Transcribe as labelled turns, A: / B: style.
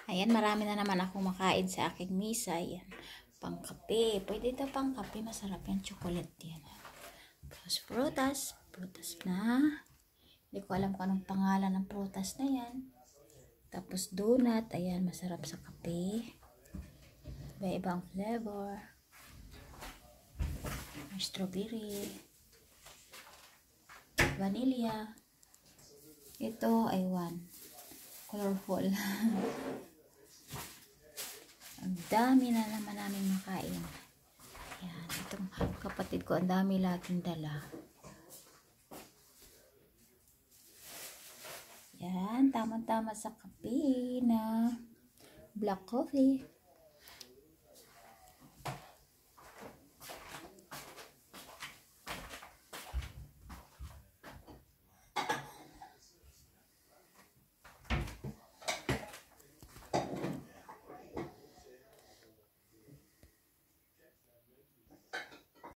A: Ayan, marami na naman akong makain sa aking misa. Ayan, pangkape. Pwede ito pangkape. Masarap yan. Chocolate yan. Tapos prutas. Prutas na. Hindi ko alam kung anong pangalan ng prutas na yan. Tapos donut. Ayan, masarap sa kape. Iba-ibang flavor. May strawberry. Vanilla. Ito ay colorful. Ang dami na naman namin makain. Ayan, itong kapatid ko, ang dami laging dala. Yan, tama-tama sa kape na black coffee.